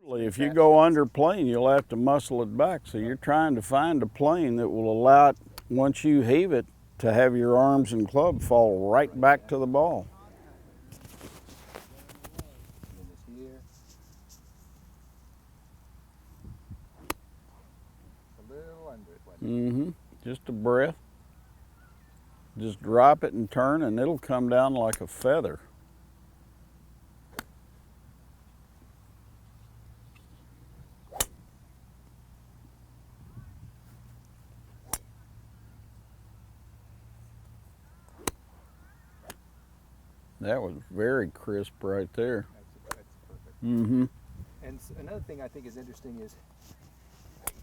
If you go under plane, you'll have to muscle it back. So you're trying to find a plane that will allow it, once you heave it, to have your arms and club fall right back to the ball. Here. A little under it. Just a breath. Just drop it and turn, and it'll come down like a feather. That was very crisp right there. That's perfect. Mm-hmm. And another thing I think is interesting is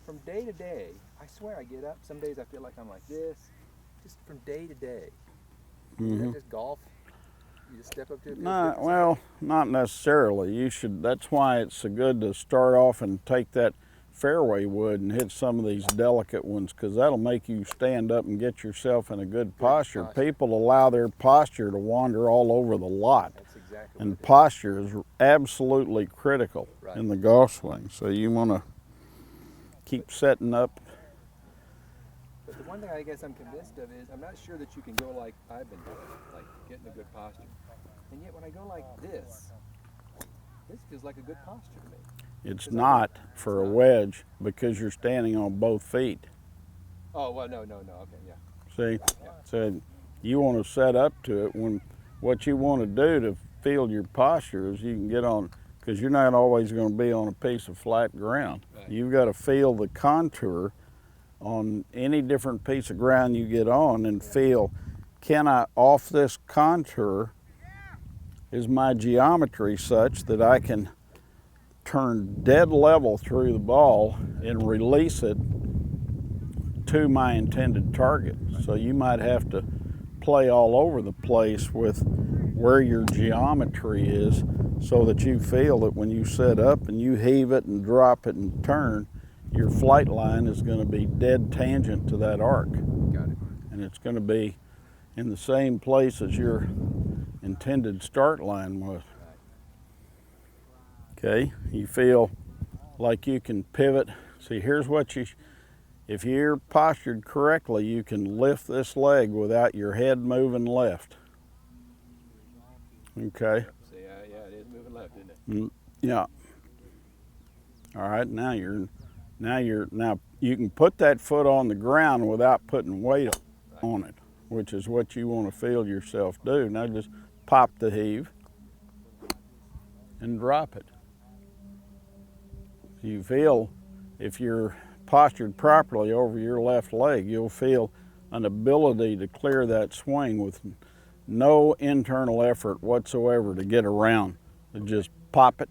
from day to day, I swear I get up. Some days I feel like I'm like this. Just from day to day. Is that just golf? You just step up to it? Well, not necessarily. You should. That's why it's so good to start off and take that fairway wood and hit some of these delicate ones, because that'll make you stand up and get yourself in a good posture. People allow their posture to wander all over the lot. That's exactly And what it is. posture is absolutely critical in the golf swing. So you want to keep setting up. But the one thing I guess I'm convinced of is I'm not sure that you can go like I've been doing, like getting a good posture. And yet when I go like this feels like a good posture to me. It's not for a wedge, because you're standing on both feet. Oh, well, no, okay, yeah. See? So you want to set up to it. When what you want to do to feel your posture is you can get on, because you're not always going to be on a piece of flat ground. Right. You've got to feel the contour on any different piece of ground you get on and feel, can I, off this contour, is my geometry such that I can turn dead level through the ball and release it to my intended target. So you might have to play all over the place with where your geometry is, so that you feel that when you set up and you heave it and drop it and turn, your flight line is going to be dead tangent to that arc. Got it. And it's going to be in the same place as your intended start line was. Okay, you feel like you can pivot. See, here's what if you're postured correctly, you can lift this leg without your head moving left. Okay. See, yeah, it is moving left, isn't it? Yeah. All right, now you can put that foot on the ground without putting weight on it, which is what you want to feel yourself do. Now just pop the heave and drop it. You feel, if you're postured properly over your left leg, you'll feel an ability to clear that swing with no internal effort whatsoever to get around. You just pop it,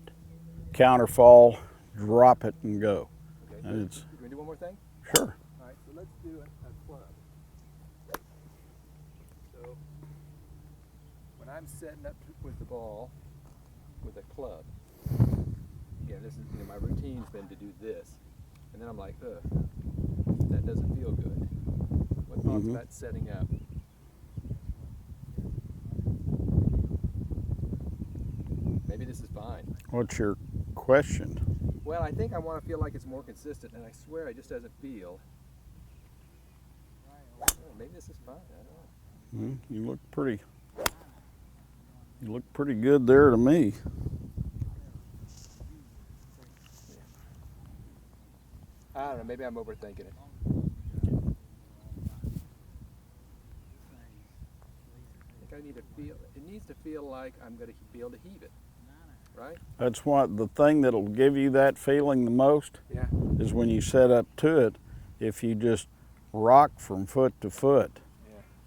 counterfall, drop it, and go. Okay. And it's, Can we do one more thing? sure. All right, so let's do a club. So when I'm setting up with the ball with a club, again, this is, my routine's been to do this, and then I'm like, ugh, that doesn't feel good. What thoughts about setting up? Maybe this is fine. What's your question? Well, I think I want to feel like it's more consistent, and I swear it just doesn't feel. Oh, maybe this is fine. I don't know. You look pretty good there to me. I don't know. Maybe I'm overthinking it. I think I need to feel. It needs to feel like I'm going to be able to heave it, right? That's what the thing that'll give you that feeling the most Yeah. is when you set up to it. If you just rock from foot to foot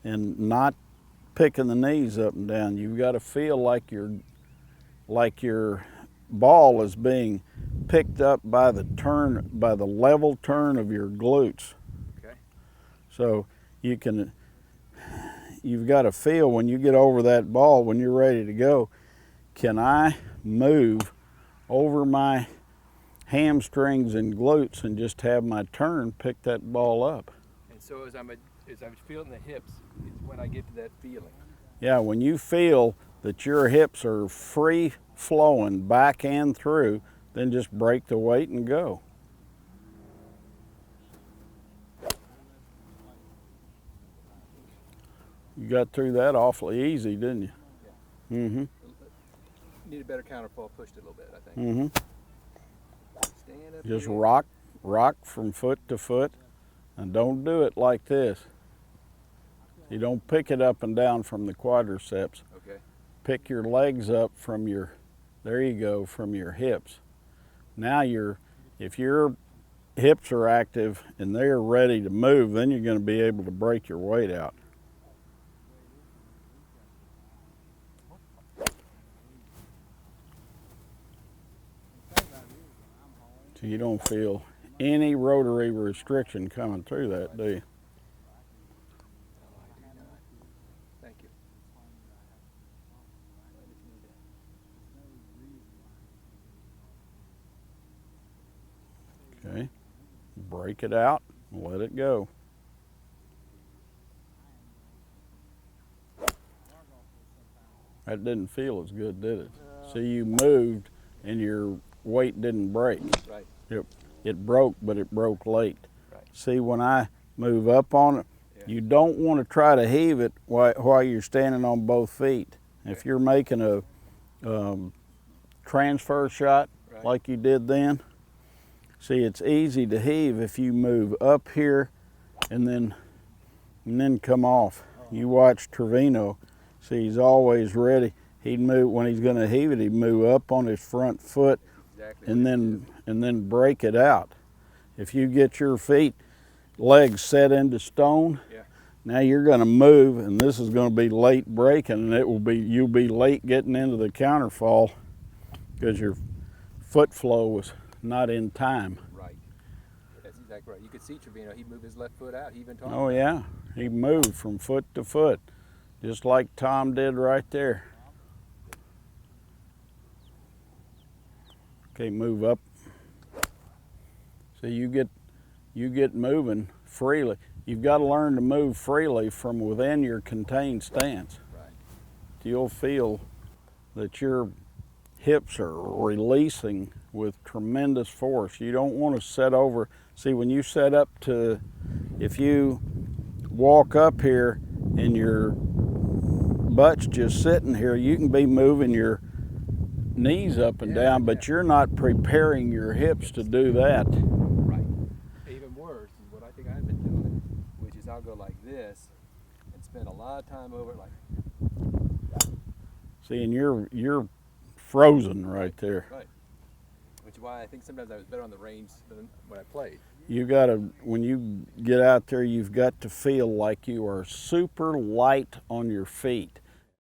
and not picking the knees up and down, you've got to feel like your ball is being picked up by the level turn of your glutes. Okay. So you've got to feel when you get over that ball, when you're ready to go, can I move over my hamstrings and glutes and just have my turn pick that ball up? And so as I'm feeling the hips, is when I get to that feeling. Yeah, when you feel that your hips are free flowing back and through, then just break the weight and go. You got through that awfully easy, didn't you? Yeah. Mm-hmm. Need a better counterfall, pushed it a little bit, I think. Mm-hmm. Stand up Just here. rock from foot to foot, and don't do it like this. You don't pick it up and down from the quadriceps. Okay. Pick your legs up from your, there you go, from your hips. Now if your hips are active and they're ready to move, then you're going to be able to break your weight out. So you don't feel any rotary restriction coming through that, do you? No, I do not. Thank you. I just need to- Okay. Break it out and let it go. That didn't feel as good, did it? See, you moved and your weight didn't break. Right. It broke, but it broke late. Right. See, when I move up on it, Yeah. you don't want to try to heave it while you're standing on both feet. If Okay. you're making a transfer shot Right. like you did then, see, it's easy to heave if you move up here and then come off. You watch Trevino. See, he's always ready. He'd move when he's going to heave it. He'd move up on his front foot Exactly. and what it then break it out. If you get your legs set into stone, Yeah. now you're going to move, and this is going to be late breaking, and you'll be late getting into the counterfall because your foot flow was not in time. is. Right. That's exactly right. You could see Trevino. He'd move his left foot out. He even talked. Oh yeah, he moved from foot to foot, just like Tom did right there. Okay, move up. So you get moving freely. You've got to learn to move freely from within your contained stance. Right. You'll feel that your hips are releasing with tremendous force. You don't want to set over. See, when you set up to, if you walk up here and your butt's just sitting here, you can be moving your knees up and down, but you're not preparing your hips to do that. Right. Even worse is what I think I've been doing, which is I'll go like this and spend a lot of time over it like. See, and you're frozen right there. Right. Which is why I think sometimes I was better on the range than when I played. You gotta, when you get out there, you've got to feel like you are super light on your feet.